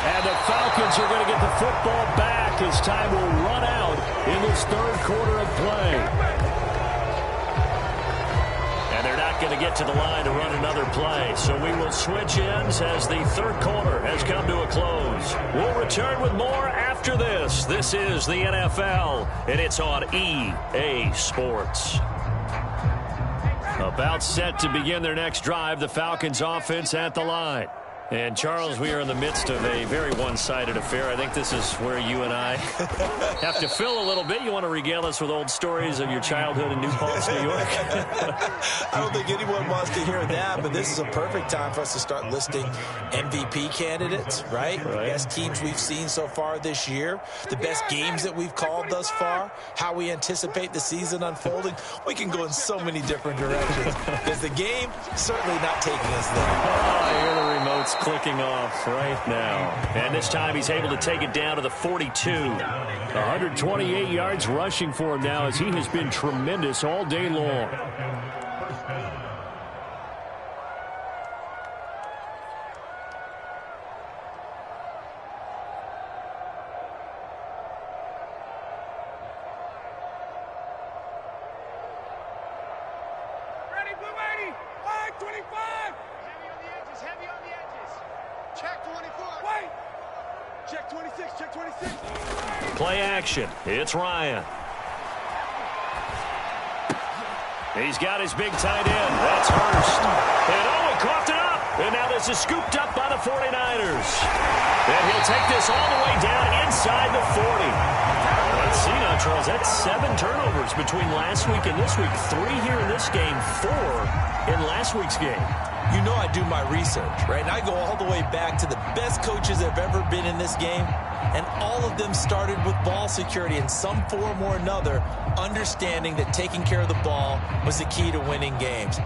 Speaker 1: And the Falcons are going to get the football back as time will run out in this 3rd quarter of play. And they're not going to get to the line to run another play. So we will switch ends as the 3rd quarter has come to a close. We'll return with more after this. This is the NFL, and it's on EA Sports. About set to begin their next drive, the Falcons offense at the line. And, Charles, we are in the midst of a very one-sided affair. I think this is where you and I have to fill a little bit. You want to regale us with old stories of your childhood in New Paltz, New York?
Speaker 2: I don't think anyone wants to hear that, but this is a perfect time for us to start listing MVP candidates, right? The best teams we've seen so far this year, the best games that we've called thus far, how we anticipate the season unfolding. We can go in so many different directions because the game certainly not taking us there.
Speaker 1: Oh, I hear the remote's clicking off right now. And this time he's able to take it down to the 42. 128 yards rushing for him now as he has been tremendous all day long.
Speaker 4: Ready, blue 80. 525. Heavy on the edges. Check 24. Wait. Check 26. Check 26.
Speaker 1: Play action. It's Ryan. He's got his big tight end. That's Hurst. And he coughed it up. And now this is scooped up by the 49ers. And he'll take this all the way down inside the 40. Let's see now, Charles. That's 7 turnovers between last week and this week. 3 here in this game, 4 in last week's game.
Speaker 2: You know I do my research, right? And I go all the way back to the best coaches that have ever been in this game. And all of them started with ball security in some form or another, understanding that taking care of the ball was the key to winning games.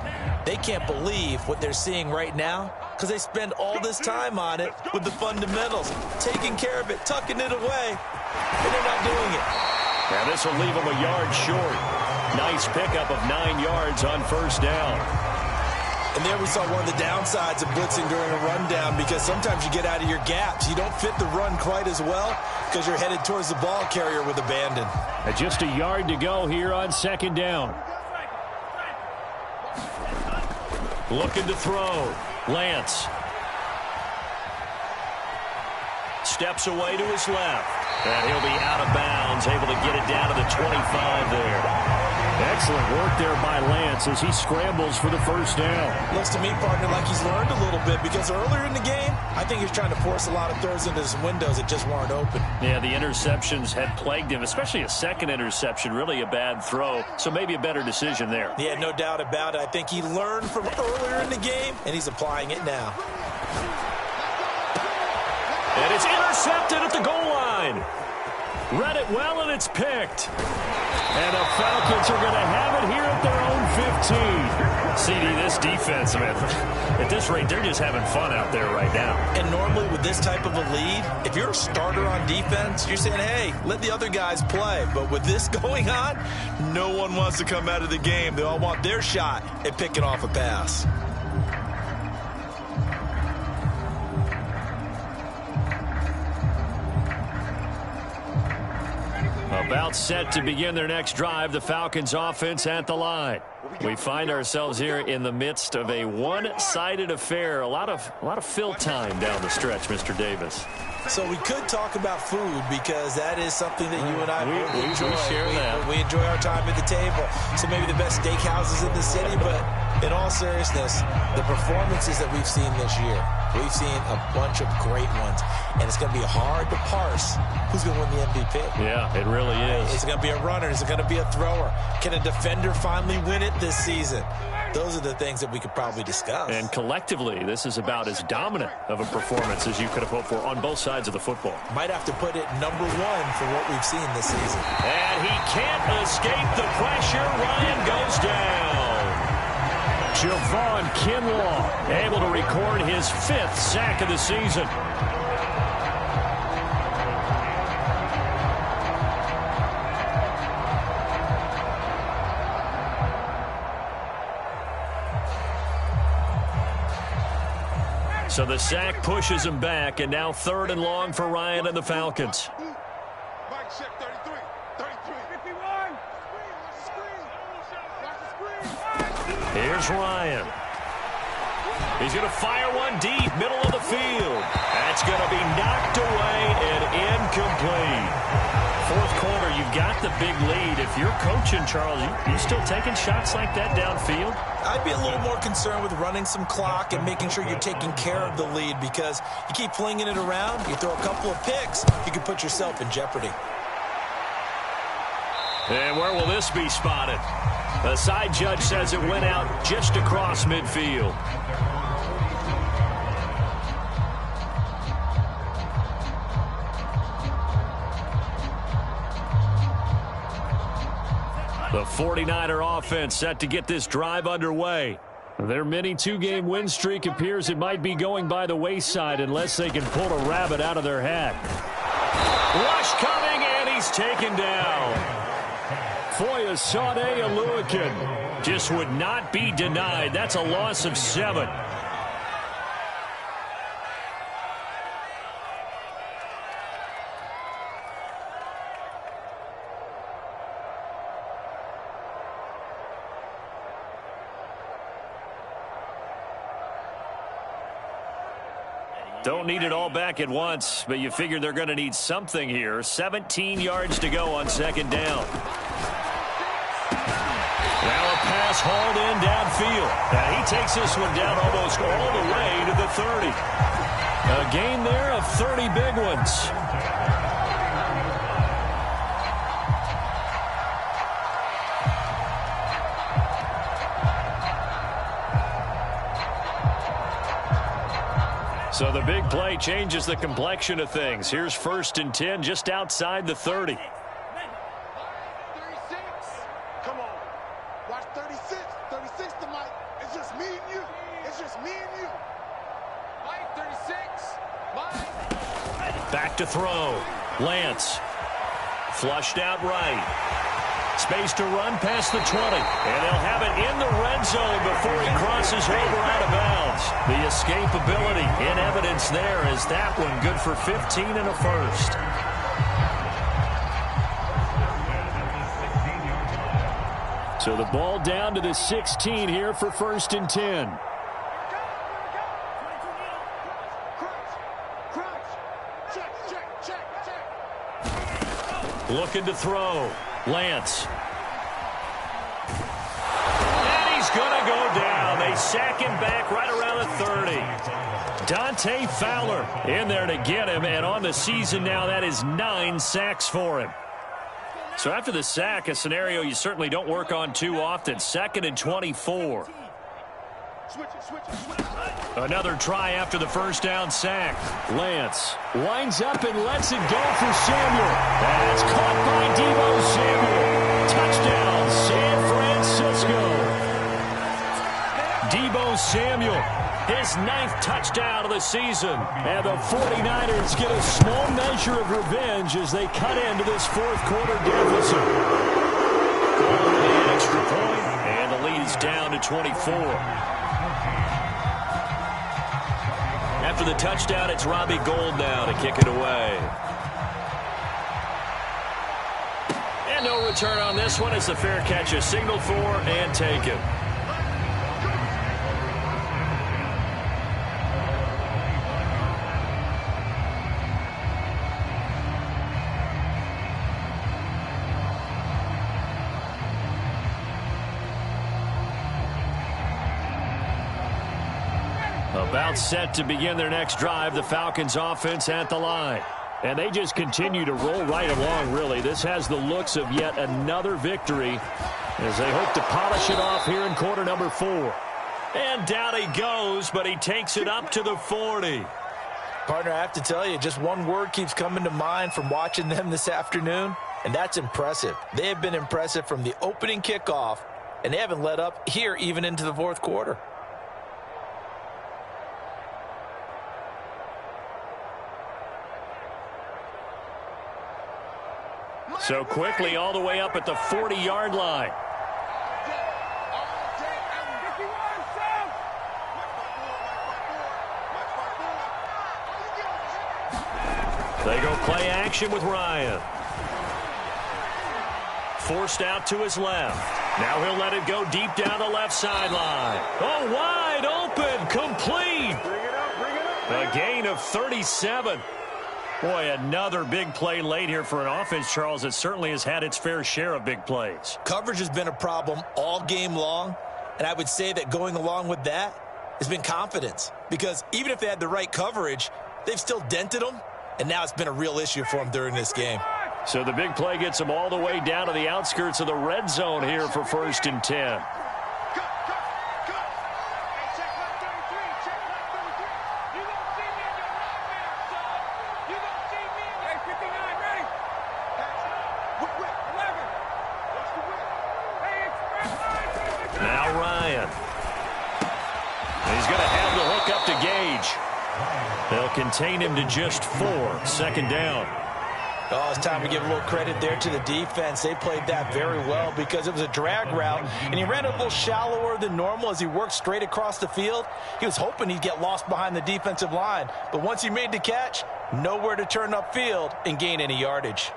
Speaker 2: They can't believe what they're seeing right now because they spend all this time on it with the fundamentals, taking care of it, tucking it away, and they're not doing it.
Speaker 1: Now this will leave them a yard short. Nice pickup of 9 yards on first down.
Speaker 2: And there we saw one of the downsides of blitzing during a rundown because sometimes you get out of your gaps. You don't fit the run quite as well because you're headed towards the ball carrier with abandon.
Speaker 1: And just a yard to go here on second down. Looking to throw. Lance. Steps away to his left. And he'll be out of bounds, able to get it down to the 25 there. Excellent work there by Lance as he scrambles for the first down.
Speaker 2: Looks to me, partner, like he's learned a little bit because earlier in the game, I think he's trying to force a lot of throws into his windows that just weren't open.
Speaker 1: Yeah, the interceptions had plagued him, especially a second interception, really a bad throw. So maybe a better decision there.
Speaker 2: Yeah, no doubt about it. I think he learned from earlier in the game, and he's applying it now.
Speaker 1: And it's intercepted at the goal line. Read it well, and it's picked. And the Falcons are going to have it here at their own 15. CD, this defense, man, at this rate, they're just having fun out there right now. And
Speaker 2: normally with this type of a lead, if you're a starter on defense, you're saying, hey, let the other guys play. But with this going on, no one wants to come out of the game. They all want their shot at picking off a pass.
Speaker 1: About set to begin their next drive, the Falcons offense at the line. We find ourselves here in the midst of a one-sided affair. A lot of fill time down the stretch, Mr. Davis.
Speaker 2: So we could talk about food because that is something that you and I enjoy.
Speaker 1: We share that.
Speaker 2: We enjoy our time at the table. So maybe the best steakhouses in the city, but in all seriousness, the performances that we've seen this year, we've seen a bunch of great ones. And it's going to be hard to parse who's going to win the MVP.
Speaker 1: Yeah, it really is.
Speaker 2: Is it going to be a runner? Is it going to be a thrower? Can a defender finally win it this season? Those are the things that we could probably discuss.
Speaker 1: And collectively, this is about as dominant of a performance as you could have hoped for on both sides of the football.
Speaker 2: Might have to put it #1 for what we've seen this season.
Speaker 1: And he can't escape the pressure. Ryan goes down. Javon Kinlaw able to record his 5th sack of the season. So the sack pushes him back, and now 3rd and long for Ryan and the Falcons.
Speaker 6: Mike check 33. 33.
Speaker 4: 51.
Speaker 1: Here's Ryan. He's going to fire one deep, middle of the field. That's going to be knocked away and incomplete. 4th quarter, you've got the big lead. If you're coaching, Charles, you still taking shots like that downfield?
Speaker 2: I'd be a little more concerned with running some clock and making sure you're taking care of the lead, because you keep flinging it around, you throw a couple of picks, you can put yourself in jeopardy.
Speaker 1: And where will this be spotted? The side judge says it went out just across midfield. The 49er offense set to get this drive underway. Their mini 2-game win streak appears it might be going by the wayside unless they can pull a rabbit out of their hat. Rush coming, and he's taken down. Foyesade Aluakin just would not be denied. That's a loss of 7. Don't need it all back at once, but you figure they're going to need something here. 17 yards to go on 2nd down. Now a pass hauled in downfield. And he takes this one down almost all the way to the 30. A gain there of 30 big ones. So the big play changes the complexion of things. Here's 1st and 10 just outside the 30.
Speaker 6: 36. Come on. Watch 36. 36 to Mike. It's just me and you. It's just me and you. Mike, 36. Mike.
Speaker 1: Back to throw. Lance. Flushed out right. Space to run past the 20. And they'll have it in the red zone before he crosses over out of bounds. The escapability in evidence there as that one good for 15 and a 1st. So the ball down to the 16 here for 1st and 10. Looking to throw. Lance. And he's going to go down. They sack him back right around the 30. Dante Fowler in there to get him, and on the season now, that is 9 sacks for him. So after the sack, a scenario you certainly don't work on too often. 2nd and 24. Another try after the 1st down sack. Lance winds up and lets it go for Samuel. That's caught by Deebo Samuel. Touchdown, San Francisco. Deebo Samuel, his 9th touchdown of the season. And the 49ers get a small measure of revenge as they cut into this 4th quarter deficit. An extra point, and the lead is down to 24. After the touchdown, it's Robbie Gould now to kick it away. return on this one as the fair catch is signaled for and taken. About set to begin their next drive, the Falcons offense at the line. And they just continue to roll right along, really. This has the looks of yet another victory as they hope to polish it off here in quarter number 4. And down he goes, but he takes it up to the 40.
Speaker 2: Partner, I have to tell you, just one word keeps coming to mind from watching them this afternoon, and that's impressive. They have been impressive from the opening kickoff, and they haven't let up here even into the fourth quarter.
Speaker 1: So quickly all the way up at the 40-yard line. They go play action with Ryan. Forced out to his left. Now he'll let it go deep down the left sideline. Oh, wide open, complete. A gain of 37. Boy, another big play late here for an offense, Charles, that certainly has had its fair share of big plays.
Speaker 2: Coverage has been a problem all game long, and I would say that going along with that has been confidence. Because even if they had the right coverage, they've still dented them, and now it's been a real issue for them during this game.
Speaker 1: So the big play gets them all the way down to the outskirts of the red zone here for 1st and 10. Now Ryan. He's going to have the hook up to Gage. They'll contain him to just 4. 2nd down.
Speaker 2: Oh, it's time to give a little credit there to the defense. They played that very well because it was a drag route, and he ran a little shallower than normal as he worked straight across the field. He was hoping he'd get lost behind the defensive line, but once he made the catch, nowhere to turn upfield and gain any yardage.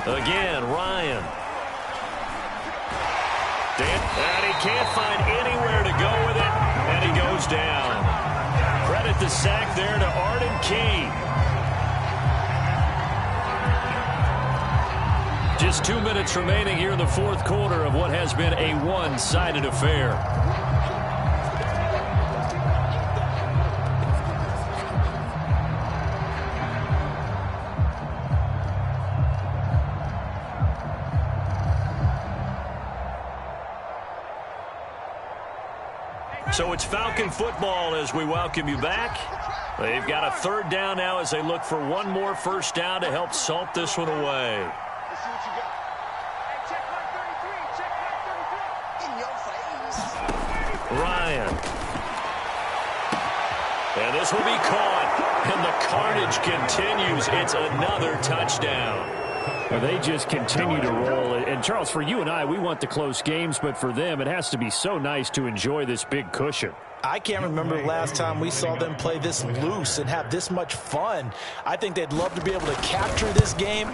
Speaker 1: Again, Ryan. And he can't find anywhere to go with it, and he goes down. Credit the sack there to Arden Key. Just 2 minutes remaining here in the fourth quarter of what has been a one-sided affair. So it's Falcon football as we welcome you back. They've got a 3rd down now as they look for one more 1st down to help salt this one away. Ryan. And this will be caught. And the carnage continues. It's another touchdown.
Speaker 3: Well, they just continue to roll. And, Charles, for you and I, we want the close games, but for them, it has to be so nice to enjoy this big cushion.
Speaker 2: I can't remember the last time we saw them play this loose and have this much fun. I think they'd love to be able to capture this game,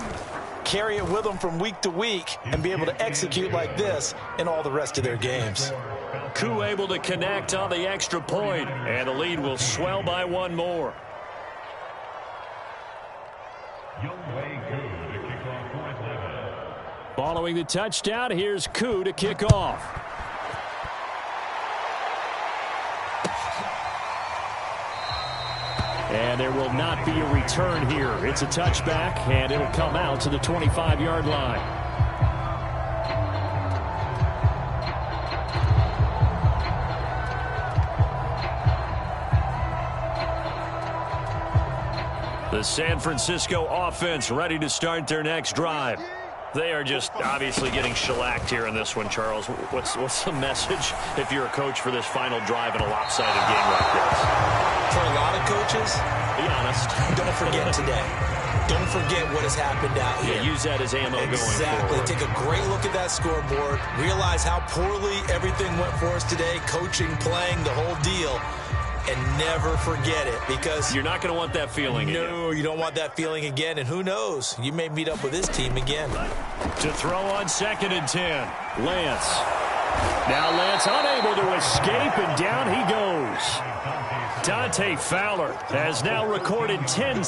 Speaker 2: carry it with them from week to week, and be able to execute like this in all the rest of their games.
Speaker 1: Koo able to connect on the extra point, and the lead will swell by one more.
Speaker 3: Following the touchdown, here's Koo to kick off. And there will not be a return here. It's a touchback, and it'll come out to the 25-yard line.
Speaker 1: The San Francisco offense ready to start their next drive. They are just obviously getting shellacked here in this one, Charles. What's the message if you're a coach for this final drive in a lopsided game like this?
Speaker 2: For a lot of coaches,
Speaker 1: Be honest.
Speaker 2: don't forget today. don't forget what has happened out here.
Speaker 1: Yeah, use that as ammo going forward.
Speaker 2: Exactly. Take a great look at that scoreboard. Realize how poorly everything went for us today, coaching, playing, the whole deal. And never forget it, because
Speaker 1: you're not going to want that feeling again.
Speaker 2: No, you don't want that feeling again. And who knows? You may meet up with this team again.
Speaker 1: To throw on 2nd and 10. Lance. Now Lance unable to escape, and down he goes. Dante Fowler has now recorded 10